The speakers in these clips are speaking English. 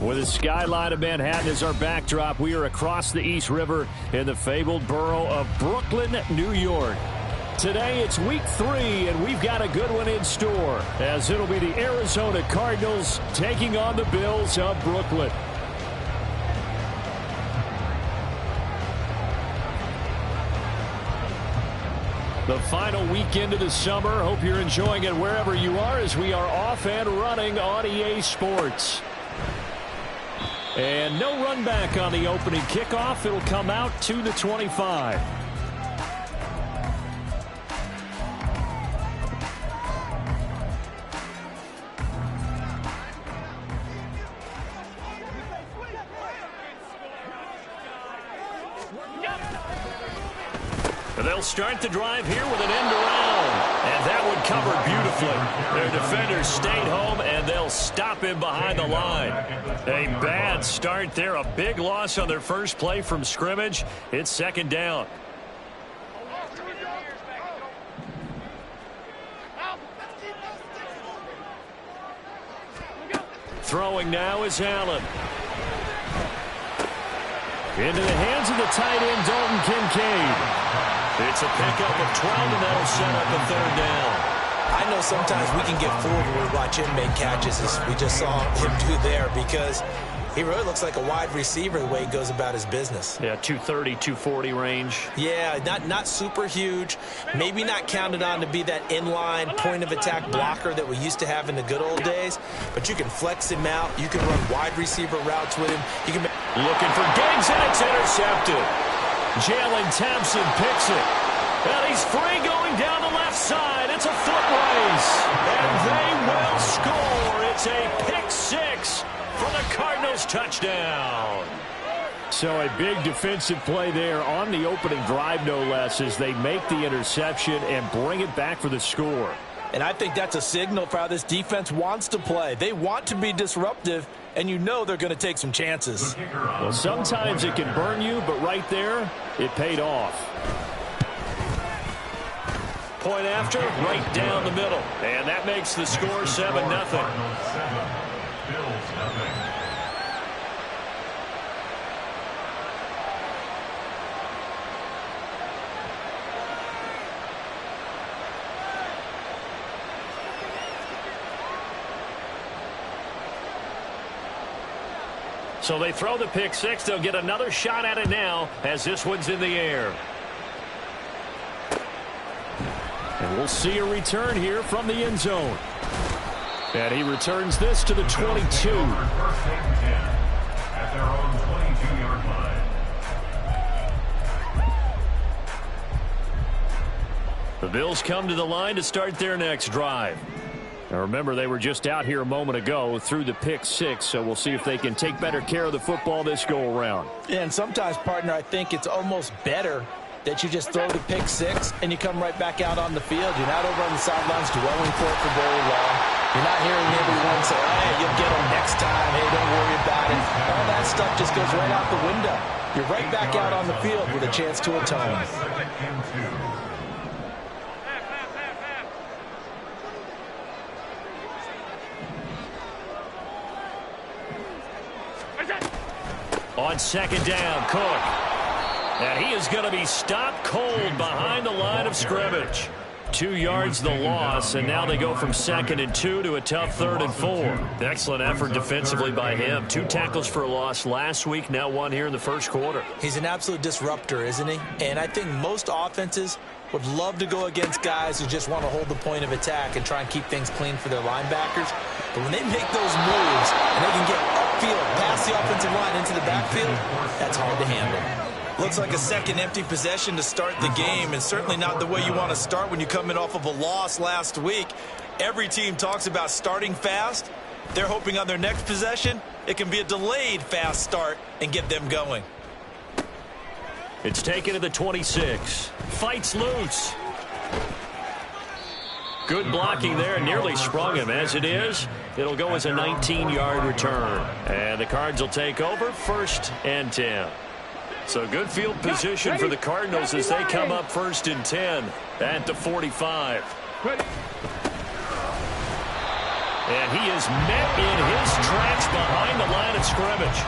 With the skyline of Manhattan as our backdrop, we are across the East River in the fabled borough of Brooklyn, New York. Today it's week 3, and we've got a good one in store, as it'll be the Arizona Cardinals taking on the Bills of Brooklyn. The final weekend of the summer. Hope you're enjoying it wherever you are, as we are off and running on EA Sports. And no run back on the opening kickoff. It'll come out to the 25. They'll start the drive here with an end around. And that one covered beautifully. Their defenders stayed home, and they'll stop him behind the line. A bad start there. A big loss on their first play from scrimmage. It's second down. Throwing now is Allen. Into the hands of the tight end, Dalton Kincaid. It's a pickup of 12, and that'll set up a third down. I know sometimes we can get fooled when we watch him make catches, as we just saw him do there, because he really looks like a wide receiver the way he goes about his business. Yeah, 230, 240 range. Yeah, not super huge. Maybe not counted on to be that inline point-of-attack blocker that we used to have in the good old days, but you can flex him out. You can run wide receiver routes with him. You can looking for Diggs, and it's intercepted. Jalen Thompson picks it. And he's free going down the left side. It's a foot race. And they will score. It's a pick six for the Cardinals touchdown. So a big defensive play there on the opening drive, no less, as they make the interception and bring it back for the score. And I think that's a signal for how this defense wants to play. They want to be disruptive, and you know they're going to take some chances. Well, sometimes it can burn you, but right there, it paid off. Point after, right down the middle. And that makes the score 7-0. So they throw the pick six. They'll get another shot at it now, as this one's in the air. And we'll see a return here from the end zone. And he returns this to the 22. At their own 22-yard line. The Bills come to the line to start their next drive. Now remember, they were just out here a moment ago through the pick six, so we'll see if they can take better care of the football this go-around. Yeah, and sometimes, partner, I think it's almost better that you just throw the pick six and you come right back out on the field. You're not over on the sidelines dwelling for it for very long. You're not hearing everyone say, hey, you'll get them next time. Hey, don't worry about it. All that stuff just goes right out the window. You're right back out on the field with a chance to atone. On second down, Cook. And he is going to be stopped cold behind the line of scrimmage. 2 yards the loss, and now they go from 2nd and 2 to a tough 3rd and 4. Excellent effort defensively by him. 2 tackles for a loss last week, now 1 here in the first quarter. He's an absolute disruptor, isn't he? And I think most offenses would love to go against guys who just want to hold the point of attack and try and keep things clean for their linebackers. But when they make those moves and they can get upfield, past the offensive line into the backfield, that's hard to handle. Looks like a second empty possession to start the game, and certainly not the way you want to start when you're coming off of a loss last week. Every team talks about starting fast. They're hoping on their next possession, it can be a delayed fast start and get them going. It's taken to the 26. Fights loose. Good blocking there. Nearly sprung him. As it is, it'll go as a 19-yard return. And the Cards will take over 1st and 10. So good field position for the Cardinals as they come up 1st and 10 at the 45. And he is met in his tracks behind the line of scrimmage.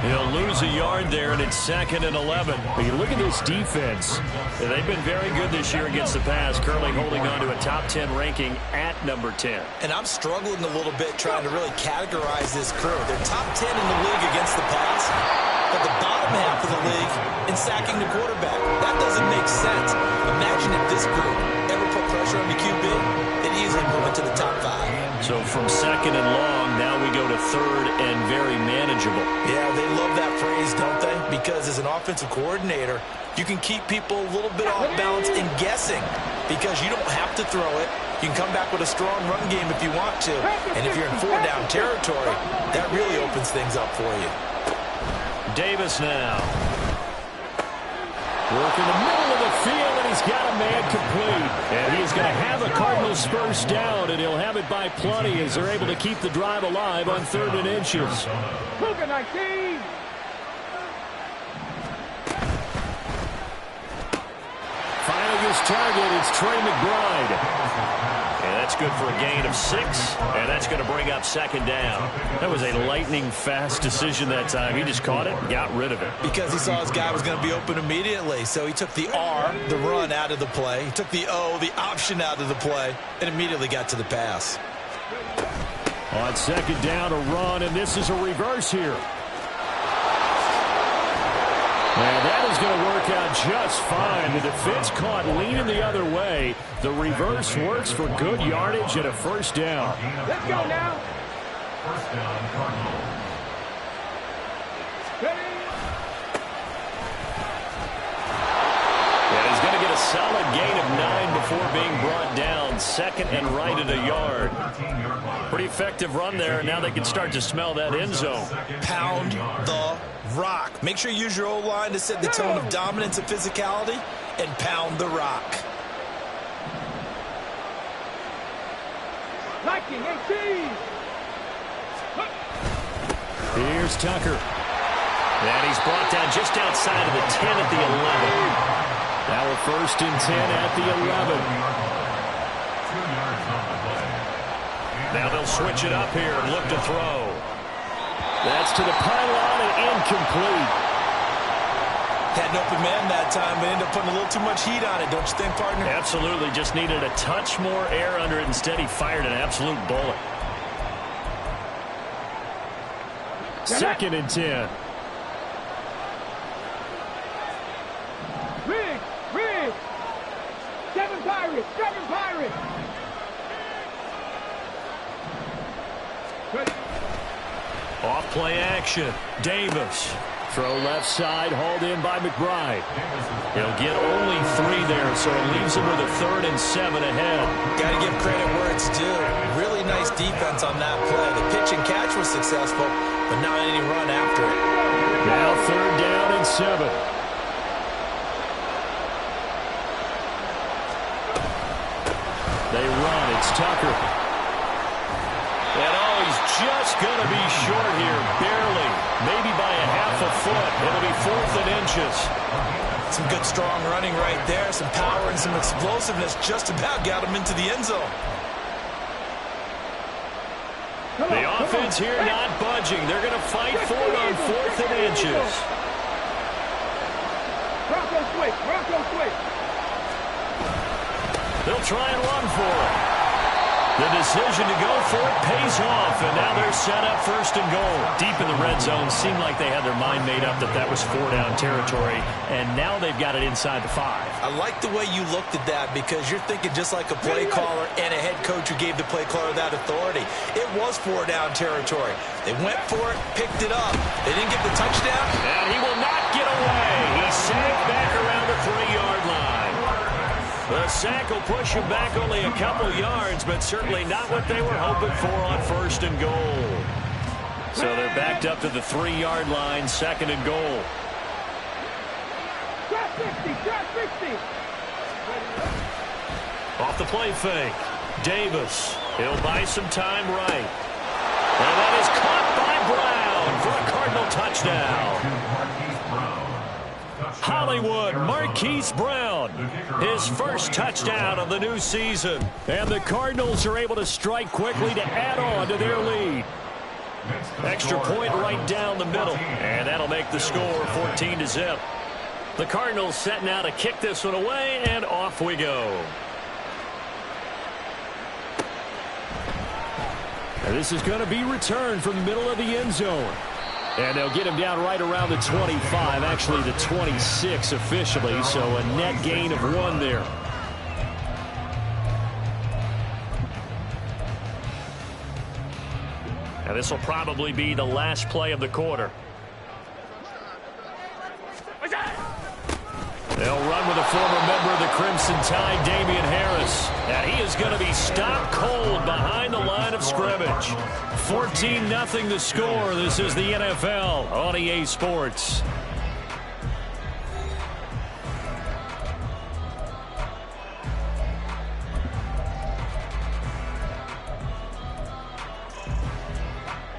He'll lose a yard there, and it's 2nd and 11. When you look at this defense, They've been very good this year against the pass, currently holding on to a top 10 ranking at number 10. And I'm struggling a little bit trying to really categorize this crew. They're top 10 in the league against the pass, but the bottom half of the league in sacking the quarterback. That doesn't make sense. Imagine if this group ever put pressure on the QB, they'd easily move into the top 5. So from 2nd and long, now we go to 3rd and very manageable. Yeah, they love that phrase, don't they? Because as an offensive coordinator, you can keep people a little bit off balance and guessing because you don't have to throw it. You can come back with a strong run game if you want to. And if you're in 4-down territory, that really opens things up for you. Davis now. work in the middle of the field, and he's got a man complete. And he's going to have a Cardinals first down, and he'll have it by plenty as they're able to keep the drive alive on 3rd and inches. Cougar 19. Finding his target, it's Trey McBride. And that's good for a gain of 6, and that's going to bring up 2nd down. That was a lightning-fast decision that time. He just caught it and got rid of it. Because he saw his guy was going to be open immediately, so he took the R, the run, out of the play. He took the O, the option, out of the play, and immediately got to the pass. On 2nd down, a run, and this is a reverse here. And that is going to work out just fine. The defense caught leaning the other way. The reverse works for good yardage and a first down. Let's go now. First down, Cardinals. And he's going to get a solid gain of 9 before being brought down. 2nd and right at a yard. Pretty effective run there, and now they can start to smell that end zone. Pound the rock. Make sure you use your O-line to set the tone of dominance and physicality, and pound the rock. 19-18. Here's Tucker. And he's brought down just outside of the 10 at the 11. Now a 1st and 10 at the 11. 2 yards on the play. Now they'll switch it up here and look to throw. That's to the pylon and incomplete. Had an open man that time, but ended up putting a little too much heat on it, don't you think, partner? Absolutely. Just needed a touch more air under it. Instead, he fired an absolute bullet. 2nd and 10. Rig. 7 Pirates. Off play action. Davis. Throw left side, hauled in by McBride. He'll get only 3 there, so it leaves him with a 3rd and 7 ahead. Got to give credit where it's due. Really nice defense on that play. The pitch and catch was successful, but not any run after it. Now 3rd down and 7. They run. It's Tucker. And he's just going to be short here, barely. Maybe by a half a foot. It'll be 4th and inches. Some good, strong running right there. Some power and some explosiveness just about got him into the end zone. The offense here not budging. They're going to fight for it on 4th and inches. Bronco switch. They'll try and run for it. The decision to go for it pays off, and now they're set up 1st and goal. Deep in the red zone, seemed like they had their mind made up that was 4-down territory, and now they've got it inside the 5. I like the way you looked at that because you're thinking just like a play caller and a head coach who gave the play caller that authority. It was 4-down territory. They went for it, picked it up. They didn't get the touchdown. And he will not get away. He sagged back around the 3-yard line. The sack will push him back only a couple yards, but certainly not what they were hoping for on 1st and goal. So they're backed up to the 3-yard line, 2nd and goal. Drop 60. Off the play fake. Davis. He'll buy some time right. And that is caught by Brown for a Cardinal touchdown. Hollywood, Marquise Brown, his first touchdown of the new season. And the Cardinals are able to strike quickly to add on to their lead. Extra point right down the middle. And that'll make the score 14-0. The Cardinals setting out to kick this one away, and off we go. And this is going to be returned from the middle of the end zone. And they'll get him down right around the 25, actually the 26 officially, so a net gain of 1 there. And this will probably be the last play of the quarter. They'll run with a former member of the Crimson Tide, Damian Harris. And he is going to be stopped cold behind the line of scrimmage. 14-0 the score. This is the NFL on EA Sports.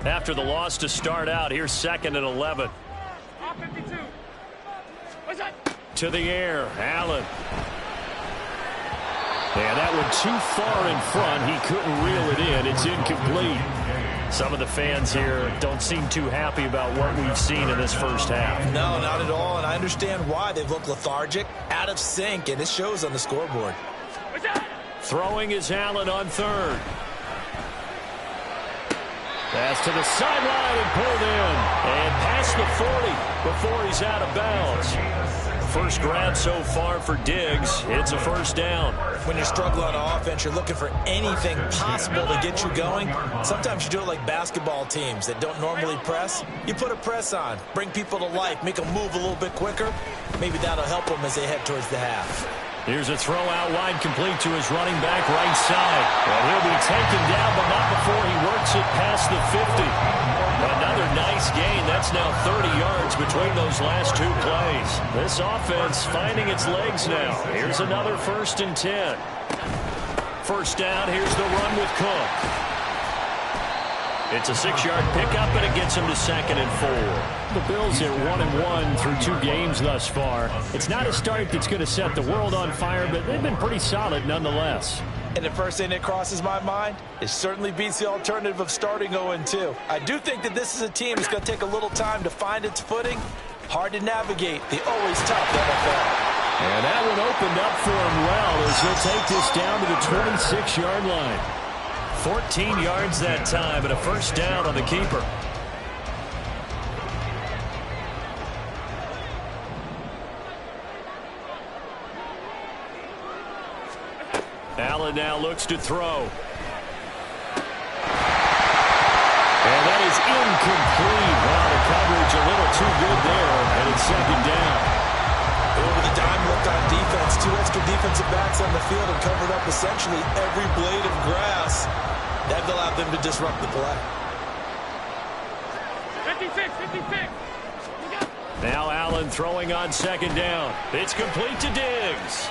After the loss to start out, here's 2nd and 11. To the air, Allen. And that one too far in front. He couldn't reel it in. It's incomplete. Some of the fans here don't seem too happy about what we've seen in this first half. No, not at all, and I understand why. They look lethargic, out of sync, and it shows on the scoreboard. Throwing is Allen on 3rd. Pass to the sideline and pulled in. And past the 40 before he's out of bounds. First grab so far for Diggs. It's a first down. When you're struggling on offense, you're looking for anything possible to get you going. Sometimes you do it like basketball teams that don't normally press. You put a press on, bring people to life, make them move a little bit quicker. Maybe that'll help them as they head towards the half. Here's a throw out wide, complete to his running back right side. And he'll be taken down, but not before he works it past the 50. Another nice gain. That's now 30 yards between those last 2 plays. This offense finding its legs now. Here's another 1st and 10. First down, here's the run with Cook. It's a 6-yard pickup, and it gets him to 2nd and 4. The Bills are 1-1 through 2 games thus far. It's not a start that's going to set the world on fire, but they've been pretty solid nonetheless. And the first thing that crosses my mind, it certainly beats the alternative of starting 0-2. I do think that this is a team that's going to take a little time to find its footing. Hard to navigate the always tough NFL. And that one opened up for him well as he'll take this down to the 26-yard line. 14 yards that time and a first down on the keeper. Allen now looks to throw. And that is incomplete. Wow, the coverage a little too good there, and it's 2nd down. Over the dime look on defense. 2 extra defensive backs on the field and covered up essentially every blade of grass. That allowed them to disrupt the play. 56, 56. Now Allen throwing on 2nd down. It's complete to Diggs.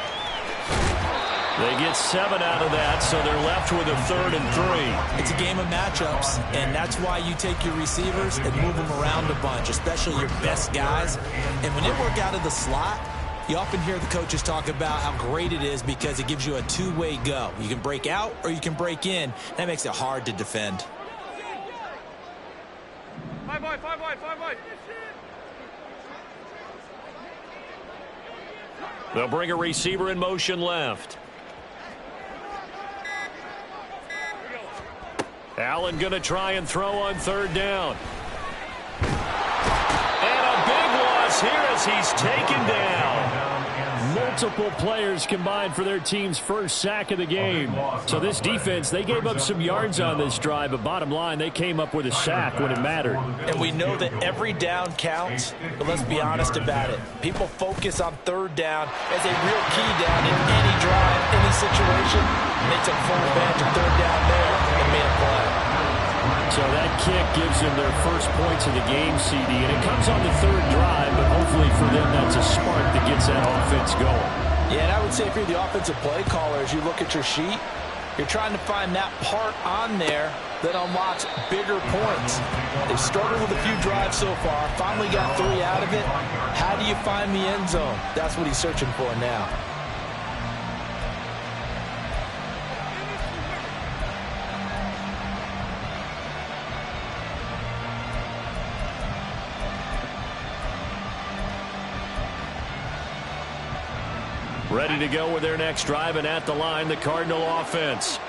They get 7 out of that, so they're left with a 3rd and 3. It's a game of matchups, and that's why you take your receivers and move them around a bunch, especially your best guys. And when they work out of the slot, you often hear the coaches talk about how great it is because it gives you a 2-way go. You can break out or you can break in. That makes it hard to defend. 5 wide, 5 wide, 5 wide. They'll bring a receiver in motion left. Allen going to try and throw on 3rd down. And a big loss here as he's taken down. Multiple players combined for their team's first sack of the game. So this defense, they gave up some yards on this drive, but bottom line, they came up with a sack when it mattered. And we know that every down counts, but let's be honest about it. People focus on 3rd down as a real key down in any drive, any situation. And they took full advantage of 3rd down there and made a play. So that kick gives them their first points of the game, CD, and it comes on the 3rd drive, but hopefully for them that's a spark that gets that offense going. Yeah, and I would say if you're the offensive play caller, as you look at your sheet, you're trying to find that part on there that unlocks bigger points. They've struggled with a few drives so far, finally got 3 out of it. How do you find the end zone? That's what he's searching for now. Ready to go with their next drive, and at the line, the Cardinal offense.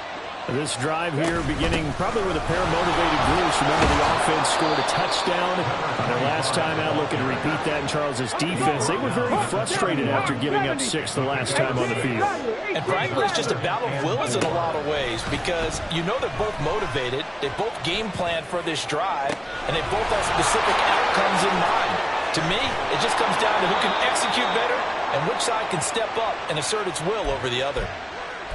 This drive here beginning probably with a pair of motivated groups. Remember, the offense scored a touchdown their last time out, looking to repeat that in Charles' defense. They were very frustrated after giving up 6 the last time on the field. And frankly, it's just a battle of wills in a lot of ways, because you know they're both motivated, they both game plan for this drive, and they both have specific outcomes in mind. To me, it just comes down to who can execute better and which side can step up and assert its will over the other.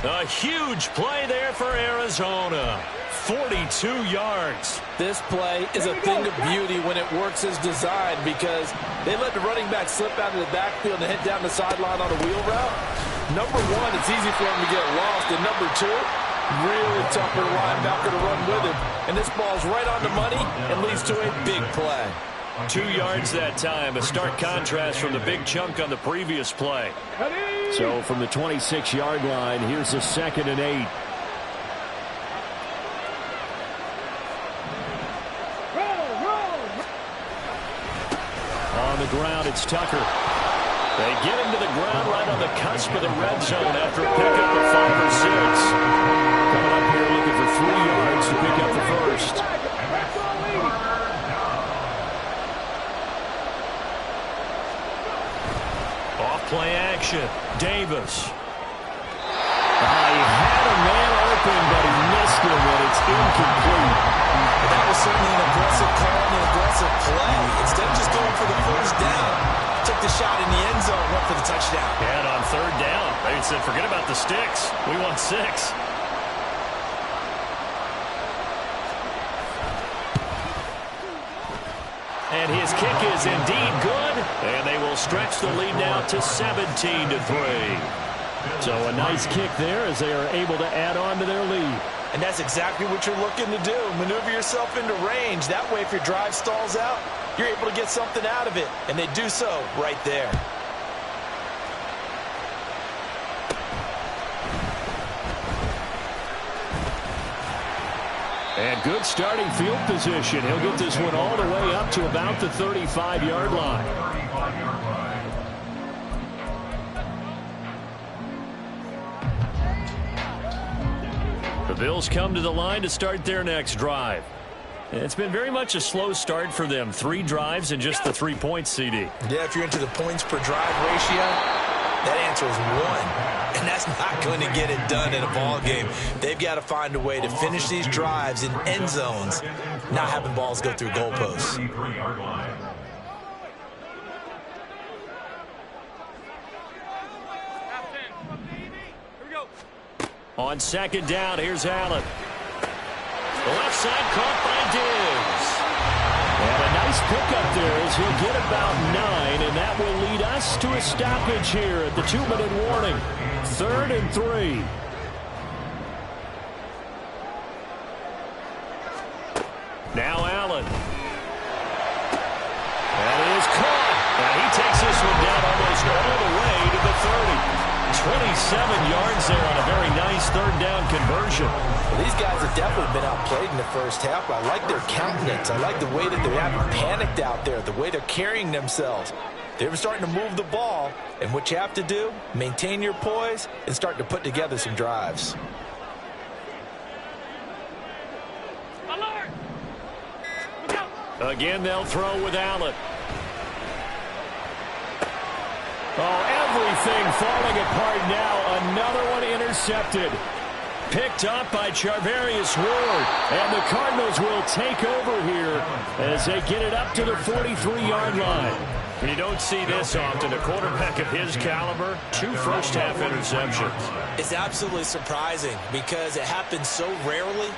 A huge play there for Arizona. 42 yards. This play is a thing of beauty when it works as designed, because they let the running back slip out of the backfield and hit down the sideline on a wheel route. Number one, it's easy for him to get lost. And number two, really tough for the linebacker to run with him. And this ball's right on the money and leads to a big play. 2 yards that time. A stark contrast from the big chunk on the previous play. So from the 26-yard line, here's a 2nd and 8. On the ground, it's Tucker. They get him to the ground right on the cusp of the red zone after a pickup of 5 or 6. Coming up here looking for 3 yards to pick up the first. Play action. Davis. He had a man open, but he missed him, and it's incomplete. That was certainly an aggressive call and an aggressive play. Instead of just going for the first down, took the shot in the end zone, went for the touchdown. And on 3rd down, they said, forget about the sticks. We want 6. And his kick is indeed good, and they will stretch the lead now to 17-3. So a nice kick there as they are able to add on to their lead. And that's exactly what you're looking to do. Maneuver yourself into range. That way, if your drive stalls out, you're able to get something out of it. And they do so right there. And good starting field position. He'll get this one all the way up to about the 35-yard line. The Bills come to the line to start their next drive. It's been very much a slow start for them. 3 drives and just the 3 points, CD. Yeah, if you're into the points per drive ratio, that answer is 1. And that's not going to get it done in a ball game. They've got to find a way to finish these drives in end zones, not having balls go through goalposts. On 2nd down, here's Allen. The left side caught by Diggs. And a nice pickup there as he'll get about 9, and that will lead us to a stoppage here at the 2-minute warning. 3rd and 3. Now Allen. That is caught. And he takes this one down almost all the way to the 30. 27 yards there on a very nice 3rd down conversion. Well, these guys have definitely been outplayed in the first half. I like their countenance. I like the way that they haven't panicked out there, the way they're carrying themselves. They were starting to move the ball, and what you have to do, maintain your poise and start to put together some drives. Again, they'll throw with Allen. Oh, everything falling apart now. Another one intercepted. Picked up by Charvarius Ward. And the Cardinals will take over here as they get it up to the 43-yard line. And you don't see this often. A quarterback of his caliber, 2 first-half interceptions. It's absolutely surprising because it happens so rarely.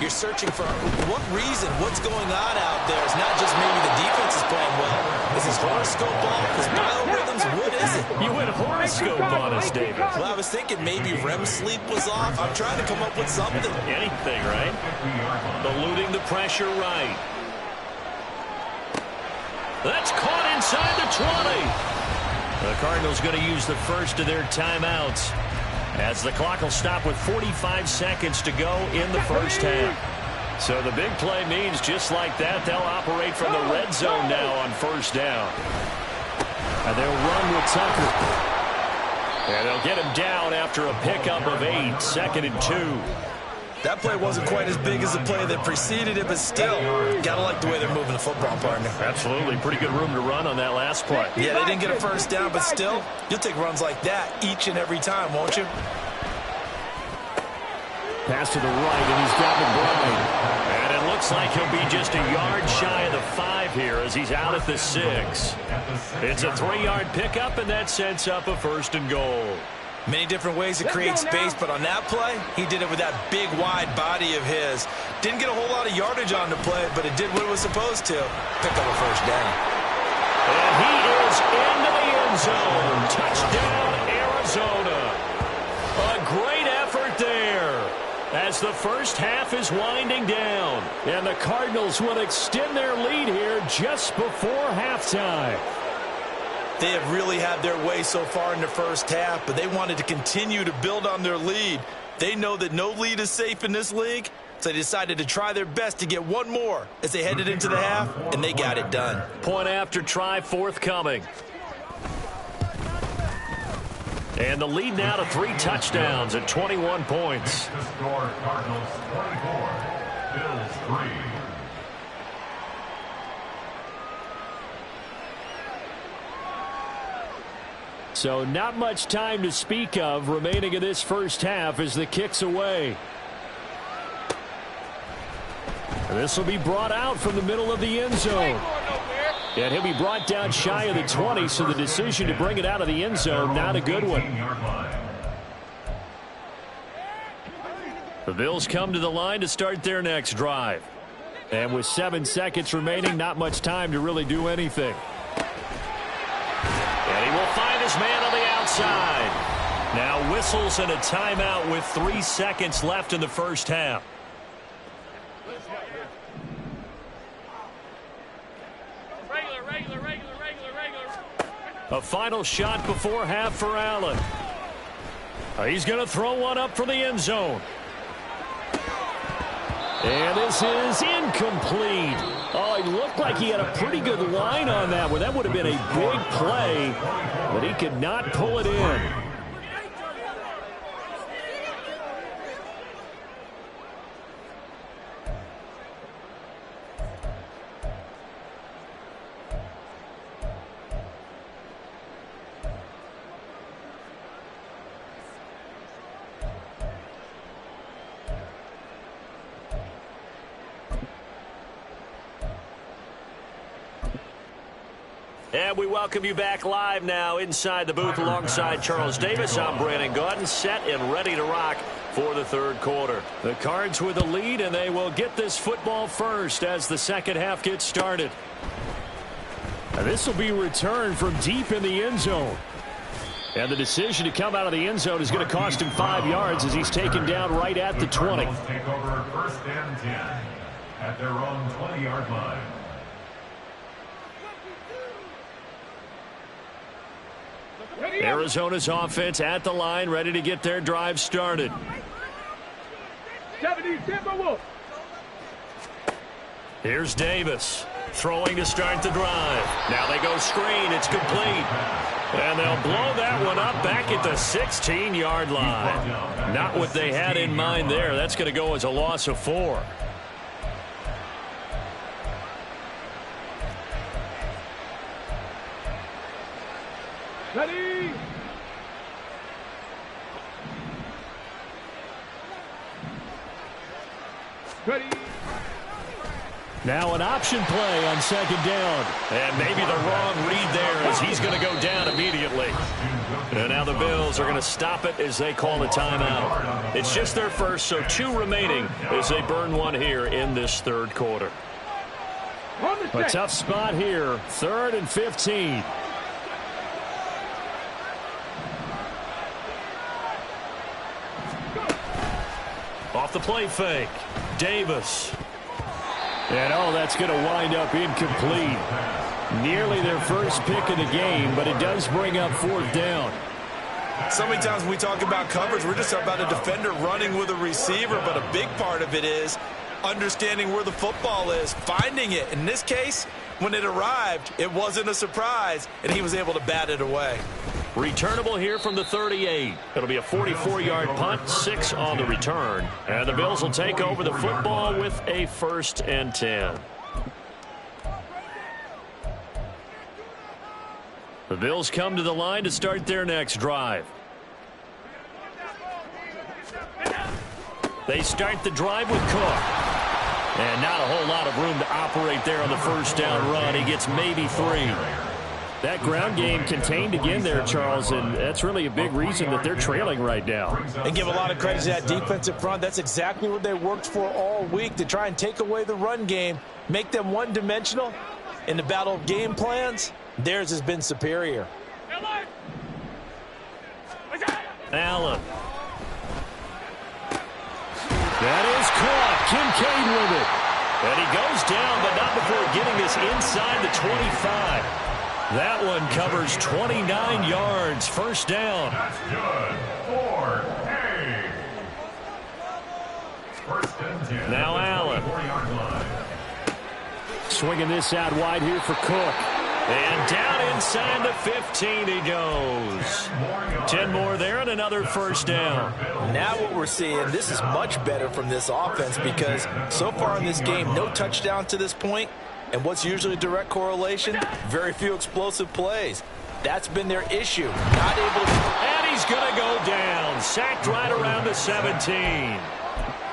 You're searching for what reason, what's going on out there. It's not just maybe the defense is playing well. Is his horoscope off? His biorhythms? What is it? You went horoscope on us, David. Well, I was thinking maybe REM sleep was off. I'm trying to come up with something. Anything, right? Eluding the pressure right. That's caught inside the 20. The Cardinals going to use the first of their timeouts as the clock will stop with 45 seconds to go in the first half. So the big play means just like that, they'll operate from the red zone now on 1st down. And they'll run with Tucker. And they'll get him down after a pickup of 8, 2nd and 2. That play wasn't quite as big as the play that preceded it, but still, got to like the way they're moving the football, partner. Absolutely. Pretty good room to run on that last play. Yeah, they didn't get a first down, but still, you'll take runs like that each and every time, won't you? Pass to the right, and he's got McBride. And it looks like he'll be just a yard shy of the 5 here as he's out at the 6. It's a 3-yard pickup, and that sets up a 1st and goal. Many different ways to create space, but on that play, he did it with that big, wide body of his. Didn't get a whole lot of yardage on the play, but it did what it was supposed to. Pick up a first down. And he is into the end zone. Touchdown, Arizona. A great effort there as the first half is winding down. And the Cardinals will extend their lead here just before halftime. They have really had their way so far in the first half, but they wanted to continue to build on their lead. They know that no lead is safe in this league, so they decided to try their best to get one more as they headed into the half, and they got it done. Point after try forthcoming. And the lead now to 3 touchdowns at 21 points. The score, Cardinals 24, Bills 3. So not much time to speak of remaining in this first half as the kick's away. And this will be brought out from the middle of the end zone. And he'll be brought down shy of the 20, so the decision to bring it out of the end zone, not a good one. The Bills come to the line to start their next drive. And with 7 seconds remaining, not much time to really do anything. And he will find his man on the outside. Now whistles and a timeout with 3 seconds left in the first half. A final shot before half for Allen. He's going to throw one up for the end zone. And this is incomplete. Oh, he looked like he had a pretty good line on that one. That would have been a big play, but he could not pull it in. And we welcome you back live now inside the booth alongside Charles Davis. I'm Brandon Gaudin, set and ready to rock for the third quarter. The Cards with the lead, and they will get this football first as the second half gets started. And this will be returned from deep in the end zone. And the decision to come out of the end zone is going to cost him 5 yards as he's taken down right at the 20. Take over 1st and 10 at their own 20-yard line. Arizona's offense at the line, ready to get their drive started. Here's Davis throwing to start the drive. Now they go screen. It's complete. And they'll blow that one up back at the 16-yard line. Not what they had in mind there. That's going to go as a loss of 4. Ready? Ready? Now an option play on 2nd down. And maybe the wrong read there as he's going to go down immediately. And now the Bills are going to stop it as they call a timeout. It's just their first, so 2 remaining as they burn one here in this third quarter. A tough spot here, 3rd and 15. Off the play fake, Davis. And oh, that's going to wind up incomplete. Nearly their first pick of the game, but it does bring up 4th down. So many times when we talk about coverage, we're just talking about a defender running with a receiver, but a big part of it is understanding where the football is, finding it. In this case, when it arrived, it wasn't a surprise, and he was able to bat it away. Returnable here from the 38. It'll be a 44-yard punt, 6 on the return. And the Bills will take over the football with a 1st and 10. The Bills come to the line to start their next drive. They start the drive with Cook. And not a whole lot of room to operate there on the first down run. He gets maybe 3. That ground game contained again there, Charles, and that's really a big reason that they're trailing right now. And give a lot of credit to that defensive front. That's exactly what they worked for all week, to try and take away the run game, make them one-dimensional. In the battle of game plans, theirs has been superior. Allen. That is caught. Kincaid with it. And he goes down, but not before getting this inside the 25. That one covers 29 yards. First down. That's good. 4-8. First and 10. Now Allen. 4-yard line. Swinging this out wide here for Cook. And down inside the 15 he goes. 10 more there and another first down. Now what we're seeing, this is much better from this offense, because so far in this game, no touchdown to this point. And what's usually a direct correlation? Very few explosive plays. That's been their issue. Not able to... And he's going to go down. Sacked right around the 17.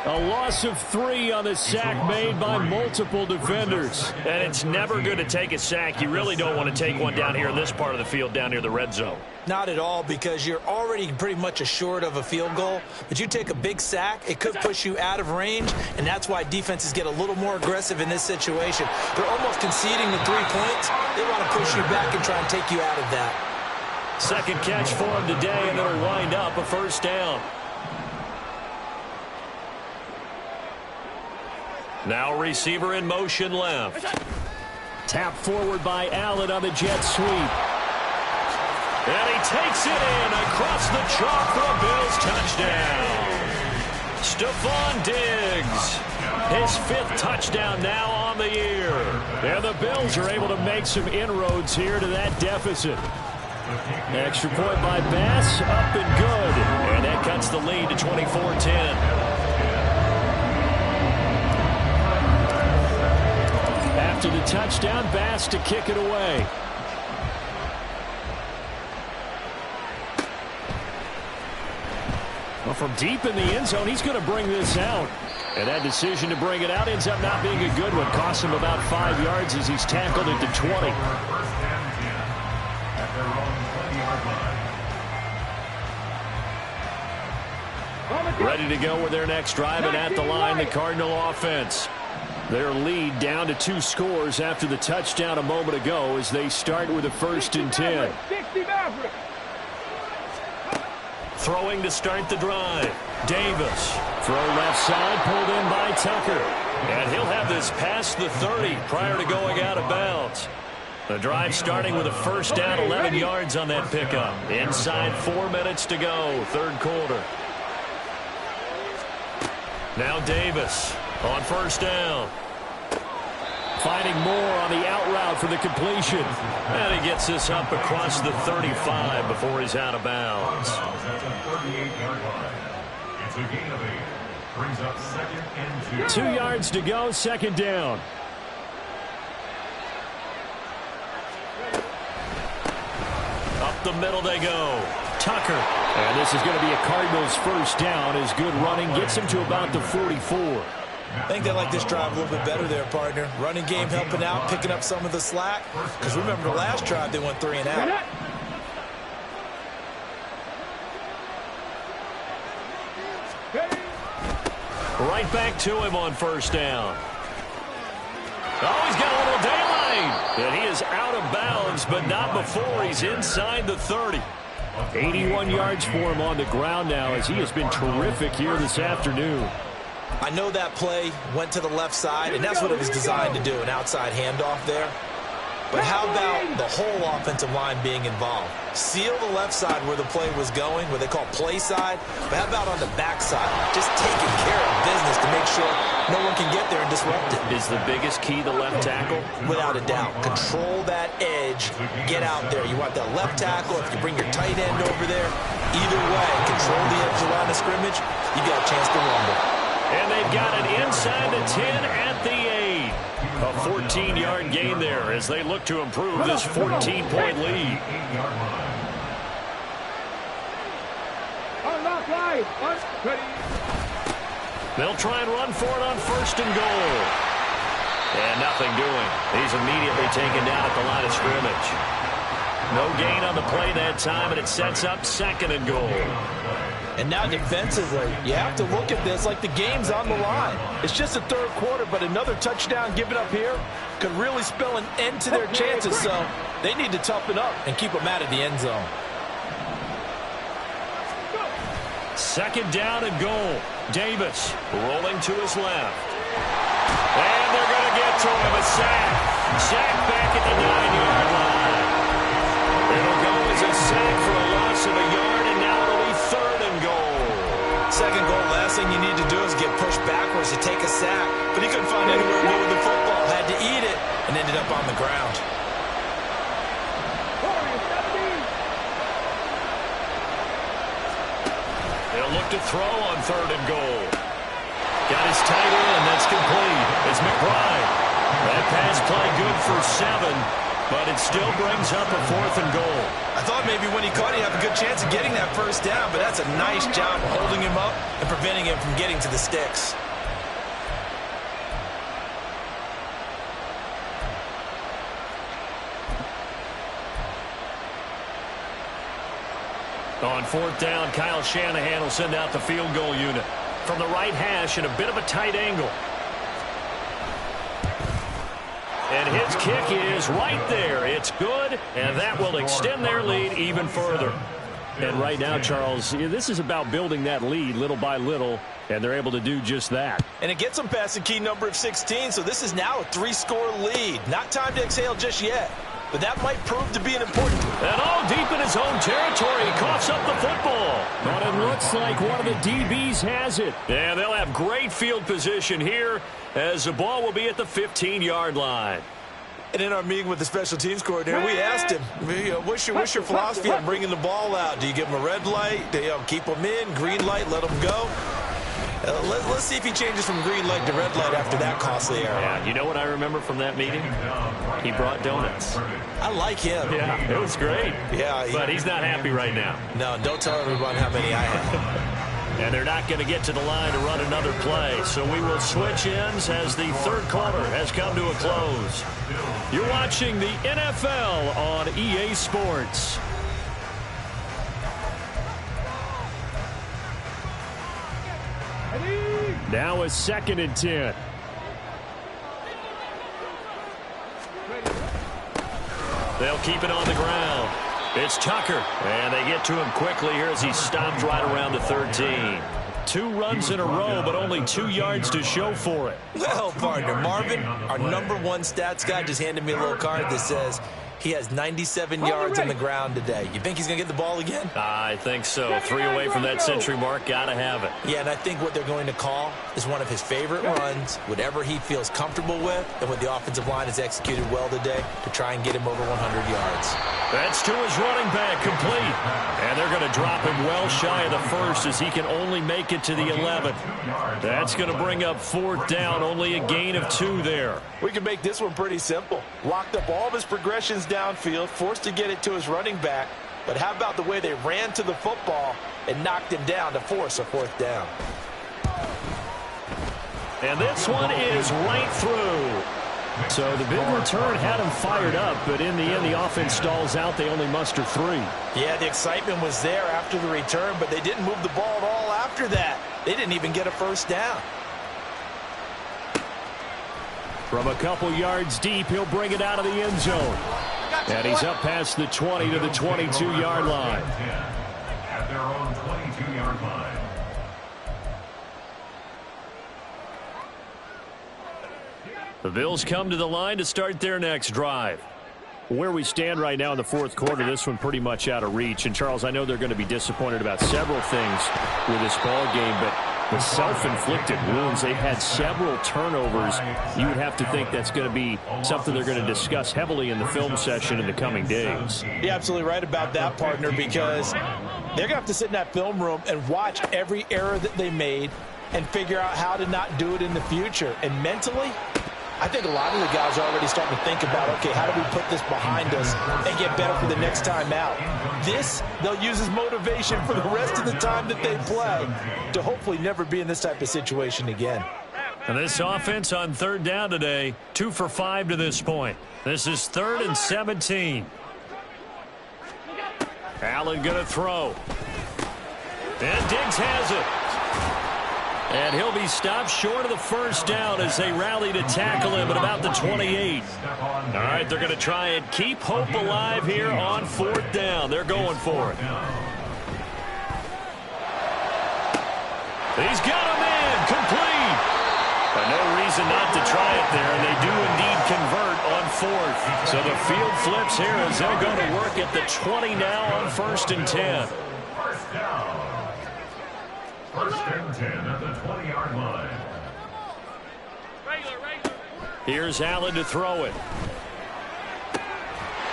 A loss of 3 on the sack made by multiple defenders. And it's never good to take a sack. You really don't want to take one down here in this part of the field, down near the red zone. Not at all, because you're already pretty much assured of a field goal. But you take a big sack, it could push you out of range, and that's why defenses get a little more aggressive in this situation. They're almost conceding the 3 points. They want to push you back and try and take you out of that. Second catch for him today, and it'll wind up a first down. Now receiver in motion left. Tap forward by Allen on the jet sweep. And he takes it in across the chalk for a Bills touchdown. Stephon Diggs, his 5th touchdown now on the year. And the Bills are able to make some inroads here to that deficit. Extra point by Bass, up and good. And that cuts the lead to 24-10. After the touchdown, Bass to kick it away. Well, from deep in the end zone, he's going to bring this out. And that decision to bring it out ends up not being a good one. Costs him about 5 yards as he's tackled it to 20. First and 10 at their own 20-yard line. Ready to go with their next drive, and at the line, the Cardinal offense. Their lead down to 2 scores after the touchdown a moment ago as they start with a 1st and 10. Throwing to start the drive. Davis. Throw left side, pulled in by Tucker. And he'll have this past the 30 prior to going out of bounds. The drive starting with a first down, 11 yards on that pickup. Inside 4 minutes to go, 3rd quarter. Now Davis on first down. Finding more on the out route for the completion. And he gets this up across the 35 before he's out of bounds. At the 38-yard line. It's a gain of 8. Brings up 2nd and 2. 2 yards to go, 2nd down. Up the middle they go. Tucker. And this is going to be a Cardinals first down as good running gets him to about the 44. I think they like this drive a little bit better there, partner. Running game helping out, picking up some of the slack. Because remember the last drive, they went 3 and out. Right back to him on first down. Oh, he's got a little daylight. And he is out of bounds, but not before he's inside the 30. 81 yards for him on the ground now as he has been terrific here this afternoon. I know that play went to the left side, and that's what it was designed to do, an outside handoff there. But how about the whole offensive line being involved? Seal the left side where the play was going, what they call play side. But how about on the back side? Just taking care of business to make sure no one can get there and disrupt it. Is the biggest key the left tackle? Without a doubt. Control that edge. Get out there. You want that left tackle. If you bring your tight end over there, either way, control the edge around the scrimmage, you got a chance to rumble. And they've got it inside the 10 at the 8. A 14-yard gain there as they look to improve this 14-point lead. They'll try and run for it on 1st and goal. And nothing doing. He's immediately taken down at the line of scrimmage. No gain on the play that time, and it sets up 2nd and goal. And now defensively, you have to look at this like the game's on the line. It's just the 3rd quarter, but another touchdown given up here could really spell an end to their chances. So they need to toughen up and keep them out of the end zone. 2nd down and goal. Davis rolling to his left. And they're going to get to him. A sack. Sack back at the 9-yard line. It'll go as a sack for a loss of a yard, and now it'll be 3rd and goal. 2nd goal, last thing you need to do is get pushed backwards to take a sack. But he couldn't find anywhere to go with the football. Had to eat it and ended up on the ground. They'll look to throw on 3rd and goal. Got his tight end. That's complete. It's McBride. That pass play good for 7, but it still brings up a 4th and goal. I thought maybe when he caught it, he'd have a good chance of getting that 1st down, but that's a nice job holding him up and preventing him from getting to the sticks. On 4th down, Kyle Shanahan will send out the field goal unit from the right hash in a bit of a tight angle. And his kick is right there. It's good, and that will extend their lead even further. And right now, Charles, this is about building that lead little by little, and they're able to do just that. And it gets them past the key number of 16, so this is now a 3-score lead. Not time to exhale just yet, but that might prove to be an important. And all deep in his own territory, he coughs up the football. But it looks like one of the DBs has it. And they'll have great field position here as the ball will be at the 15-yard line. And in our meeting with the special teams coordinator, we asked him, what's your philosophy on bringing the ball out? Do you give him a red light? Do you keep them in? Green light, let them go? Let's see if he changes from green light to red light after that costly error. Yeah, you know what I remember from that meeting? He brought donuts. I like him. Yeah, it was great. Yeah, but he's not happy right now. No, don't tell everyone how many I have. And they're not going to get to the line to run another play. So we will switch ends as the 3rd quarter has come to a close. You're watching the NFL on EA Sports. Now a 2nd and 10. They'll keep it on the ground. It's Tucker, and they get to him quickly here as he stopped right around the 13. 2 runs in a row, but only 2 yards to show for it. Well, partner, Marvin, our #1 stats guy, just handed me a little card that says he has 97 yards on the ground today. You think he's going to get the ball again? I think so. 3 away from that century mark. Got to have it. Yeah, and I think what they're going to call is one of his favorite runs, whatever he feels comfortable with, and what the offensive line has executed well today to try and get him over 100 yards. That's to his running back, complete. And they're going to drop him well shy of the 1st as he can only make it to the 11th. That's going to bring up 4th down, only a gain of 2 there. We can make this one pretty simple. Locked up all of his progressions downfield, forced to get it to his running back. But how about the way they ran to the football and knocked him down to force a 4th down? And this one is right through. So the big return had him fired up, but in the end, the offense stalls out. They only muster 3. Yeah, the excitement was there after the return, but they didn't move the ball at all after that. They didn't even get a 1st down. From a couple yards deep, he'll bring it out of the end zone. And he's up past the 20 to the 22-yard line. At their own 22-yard line. The Bills come to the line to start their next drive. Where we stand right now in the fourth quarter, this one pretty much out of reach. And, Charles, I know they're going to be disappointed about several things with this ball game, but the self-inflicted wounds, they've had several turnovers. You would have to think that's going to be something they're going to discuss heavily in the film session in the coming days. You're absolutely right about that, partner, because they're going to have to sit in that film room and watch every error that they made and figure out how to not do it in the future. And mentally, I think a lot of the guys are already starting to think about, okay, how do we put this behind us and get better for the next time out? This, they'll use as motivation for the rest of the time that they play to hopefully never be in this type of situation again. And this offense on third down today, 2 for 5 to this point. This is 3rd and 17. Allen going to throw. And Diggs has it. And he'll be stopped short of the first down as they rally to tackle him at about the 28. All right, they're going to try and keep hope alive here on 4th down. They're going for it. He's got a man complete. But no reason not to try it there, and they do indeed convert on 4th. So the field flips here as they're going to work at the 20 now on 1st and 10. First down. 1st and 10 at the 20-yard line. Here's Allen to throw it.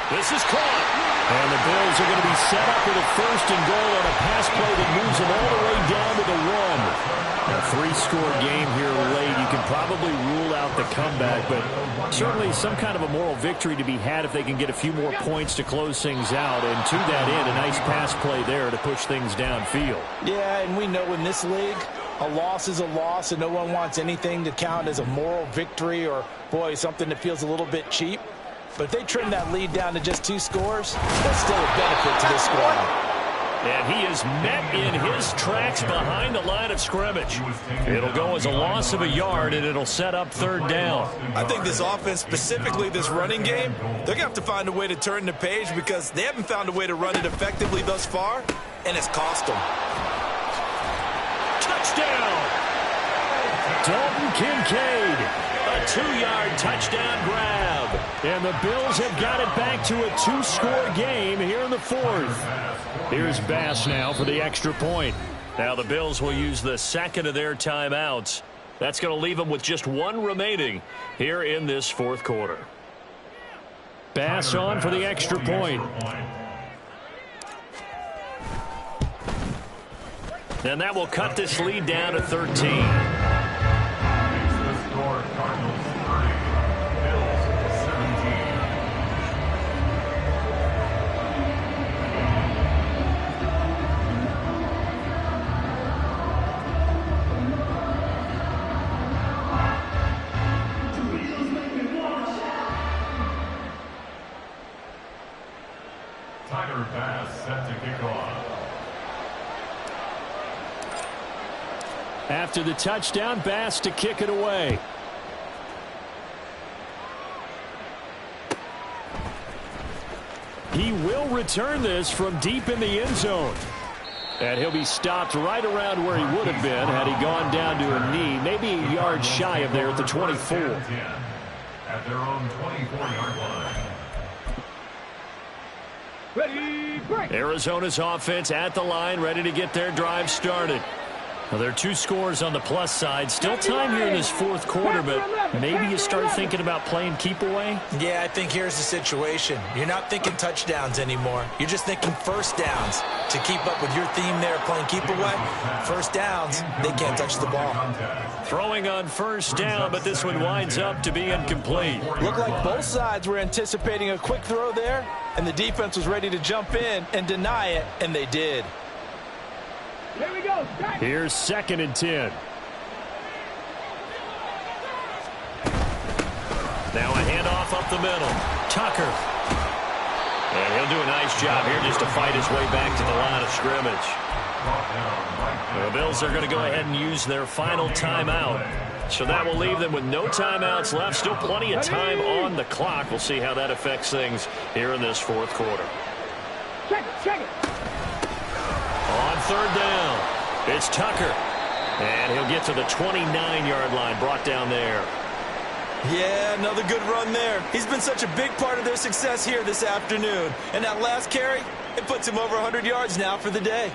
This is caught. And the Bills are going to be set up with a 1st and goal on a pass play that moves them all the way down to the 1. A 3-score game here late. You can probably rule out the comeback, but certainly some kind of a moral victory to be had if they can get a few more points to close things out. And to that end, a nice pass play there to push things downfield. Yeah, and we know in this league, a loss is a loss, and no one wants anything to count as a moral victory or, boy, something that feels a little bit cheap. But if they trim that lead down to just 2 scores, that's still a benefit to this squad. And he is met in his tracks behind the line of scrimmage. It'll go as a loss of a yard, and it'll set up 3rd down. I think this offense, specifically this running game, they're going to have to find a way to turn the page because they haven't found a way to run it effectively thus far, and it's cost them. Touchdown! Dalton Kincaid. A 2-yard touchdown grab. And the Bills have got it back to a 2-score game here in the 4th. Here's Bass now for the extra point. Now the Bills will use the 2nd of their timeouts. That's going to leave them with just 1 remaining here in this 4th quarter. Bass on for the extra point. And that will cut this lead down to 13. Cardinals 30, Bills 17. Tyler Bass set to kick off. After the touchdown, Bass to kick it away. He will return this from deep in the end zone. And he'll be stopped right around where he would have been had he gone down to a knee, maybe a yard shy of there at the 24. At their own 24-yard line. Ready, break. Arizona's offense at the line, ready to get their drive started. Well, there are 2 scores on the plus side. Still time here in this 4th quarter, but maybe you start thinking about playing keep away? Yeah, I think here's the situation. You're not thinking touchdowns anymore. You're just thinking 1st downs. To keep up with your theme there, playing keep away, 1st downs, they can't touch the ball. Throwing on 1st down, but this one winds up to be incomplete. Looked like both sides were anticipating a quick throw there, and the defense was ready to jump in and deny it, and they did. Here we go. Here's 2nd and 10. Now a handoff up the middle. Tucker. And he'll do a nice job here just to fight his way back to the line of scrimmage. The Bills are going to go ahead and use their final timeout. So that will leave them with no timeouts left. Still plenty of time on the clock. We'll see how that affects things here in this 4th quarter. Check it. On 3rd down, it's Tucker. And he'll get to the 29-yard line, brought down there. Yeah, another good run there. He's been such a big part of their success here this afternoon. And that last carry, it puts him over 100 yards now for the day.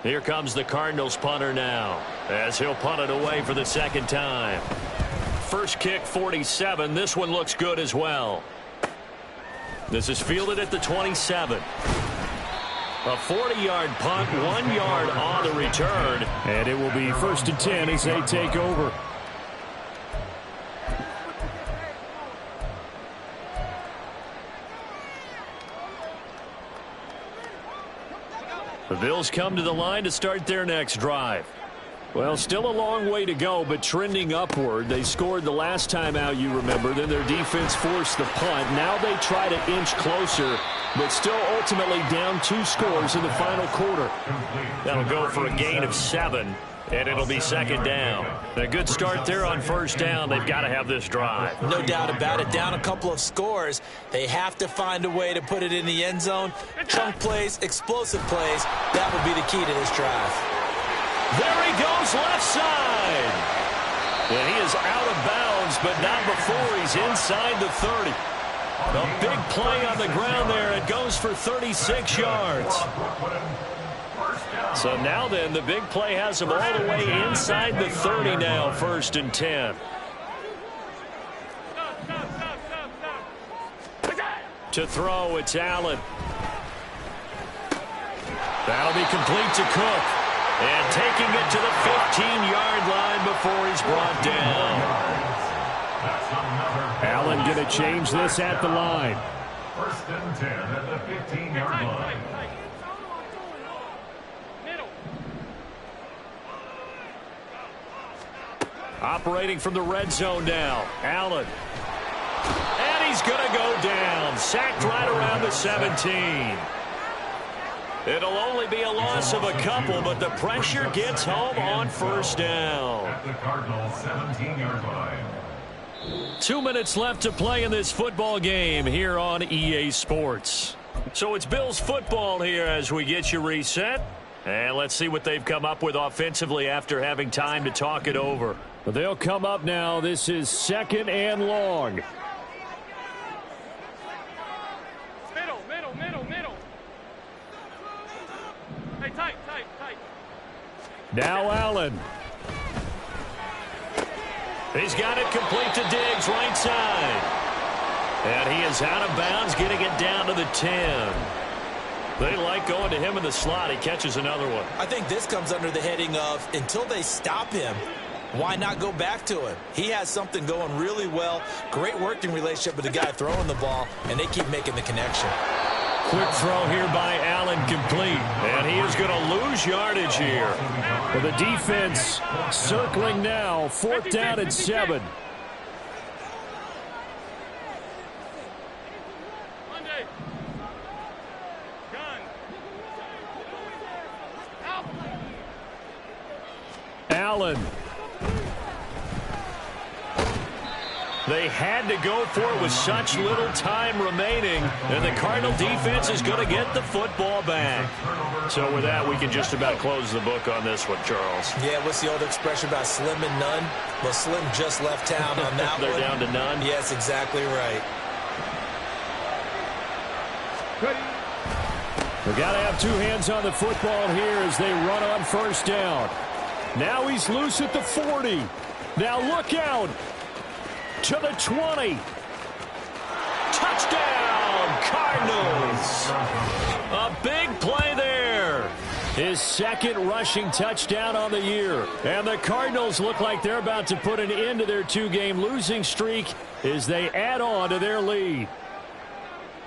Here comes the Cardinals punter now, as he'll punt it away for the second time. First kick, 47. This one looks good as well. This is fielded at the 27. A 40-yard punt, 1 yard on the return. And it will be 1st and 10 as they take over. The Bills come to the line to start their next drive. Well, still a long way to go, but trending upward. They scored the last time out, you remember. Then their defense forced the punt. Now they try to inch closer, but still ultimately down 2 scores in the final quarter. That'll go for a gain of 7, and it'll be second down. A good start there on first down. They've got to have this drive. No doubt about it. Down a couple of scores. They have to find a way to put it in the end zone. Chunk plays, explosive plays. That will be the key to this drive. There he goes, left side. And he is out of bounds, but not before he's inside the 30. A big play on the ground there. It goes for 36 yards. So now then, the big play has him all the way inside the 30 now, 1st and 10. To throw, it's Allen. That'll be complete to Cook. And taking it to the 15-yard line before he's brought down. Allen going to change this at the line. 1st and 10 at the 15-yard line. Operating from the red zone now. Allen. And he's going to go down. Sacked right around the 17. It'll only be a loss of a couple, but the pressure gets home on first down. At the Cardinals 17-yard line. 2 minutes left to play in this football game here on EA Sports. So it's Bills football here as we get you reset. And let's see what they've come up with offensively after having time to talk it over. They'll come up now. This is 2nd and long. Middle. Hey, tight. Now Allen. He's got it complete to Diggs, right side. And he is out of bounds, getting it down to the 10. They like going to him in the slot. He catches another one. I think this comes under the heading of, until they stop him, why not go back to him? He has something going really well. Great working relationship with the guy throwing the ball, and they keep making the connection. Quick throw here by Allen, complete. And he is going to lose yardage here. Well, the defense circling now. 4th down and 7. Allen. They had to go for it with such little time remaining, and the Cardinal defense is going to get the football back. So with that, we can just about close the book on this one, Charles. Yeah, what's the old expression about slim and none? Well, Slim just left town on that They're one. down to none? Yes, exactly right. We've got to have 2 hands on the football here as they run on first down. Now he's loose at the 40. Now look out. To the 20. Touchdown, Cardinals. A big play there. His 2nd rushing touchdown on the year. And the Cardinals look like they're about to put an end to their 2-game losing streak as they add on to their lead.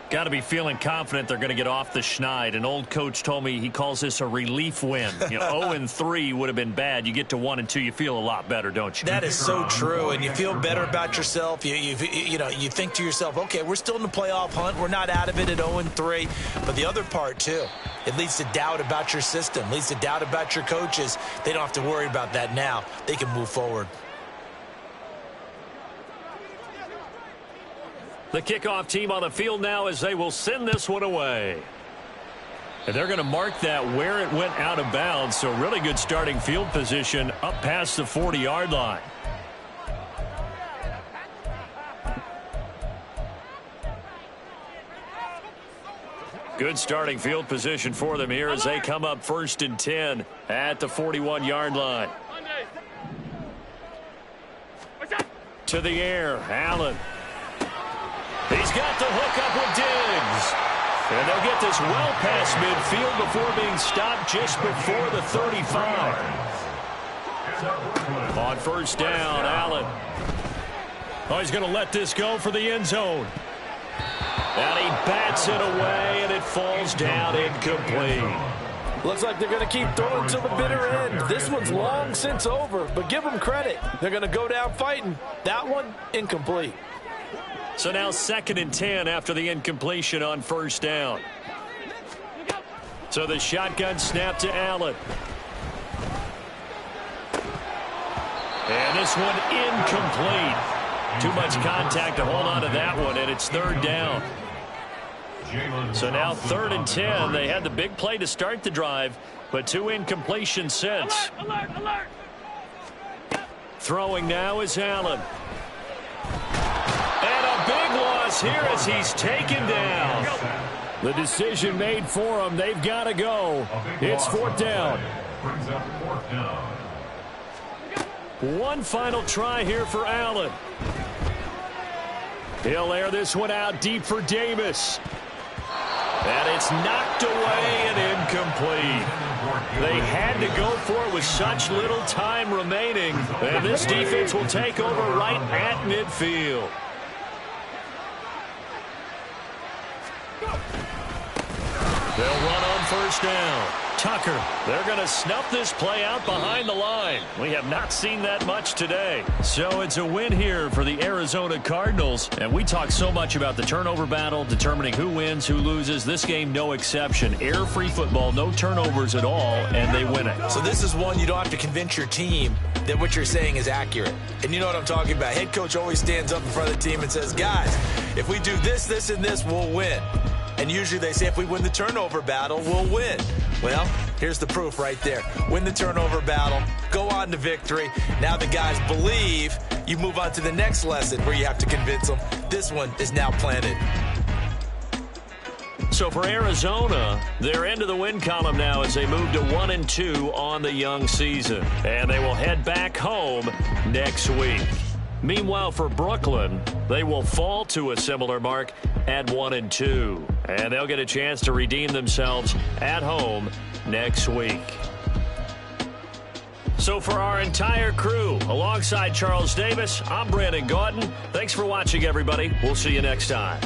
Got to be feeling confident they're going to get off the schneid. An old coach told me he calls this a relief win. 0-3 would have been bad. You get to 1-2, you feel a lot better, don't you? That is so true, and you feel better about yourself. You think to yourself, okay, we're still in the playoff hunt. We're not out of it at 0-3. But the other part, too, it leads to doubt about your system, leads to doubt about your coaches. They don't have to worry about that now. They can move forward. The kickoff team on the field now as they will send this one away. And they're going to mark that where it went out of bounds, so really good starting field position up past the 40-yard line. Good starting field position for them here as they come up 1st and 10 at the 41-yard line. To the air, Allen. He's got the hook up with Diggs. And they'll get this well past midfield before being stopped just before the 35. On 1st down, Allen. Oh, he's going to let this go for the end zone. And he bats it away, and it falls down incomplete. Looks like they're going to keep throwing to the bitter end. This one's long since over, but give them credit. They're going to go down fighting. That one, incomplete. So now 2nd and 10 after the incompletion on 1st down. So the shotgun snap to Allen. And this one incomplete. Too much contact to hold on to that one, and it's 3rd down. So now 3rd and 10. They had the big play to start the drive, but 2 incompletions since. Alert. Throwing now is Allen. And a big loss here as he's taken down. The decision made for him. They've got to go. It's 4th down. Brings up 4th down. One final try here for Allen. He'll air this one out deep for Davis. And it's knocked away and incomplete. They had to go for it with such little time remaining. And this defense will take over right at midfield. They'll run on 1st down. Tucker, they're going to snuff this play out behind the line. We have not seen that much today. So it's a win here for the Arizona Cardinals. And we talk so much about the turnover battle, determining who wins, who loses. This game, no exception. Error-free football, no turnovers at all, and they win it. So this is one you don't have to convince your team that what you're saying is accurate. And you know what I'm talking about. Head coach always stands up in front of the team and says, guys, if we do this, this, and this, we'll win. And usually they say if we win the turnover battle, we'll win. Well, here's the proof right there. Win the turnover battle, go on to victory. Now the guys believe. You move on to the next lesson where you have to convince them. This one is now planted. So for Arizona, they're into the win column now as they move to 1-2 on the young season. And they will head back home next week. Meanwhile, for Brooklyn, they will fall to a similar mark at 1-2. And they'll get a chance to redeem themselves at home next week. So for our entire crew, alongside Charles Davis, I'm Brandon Gaudin. Thanks for watching, everybody. We'll see you next time.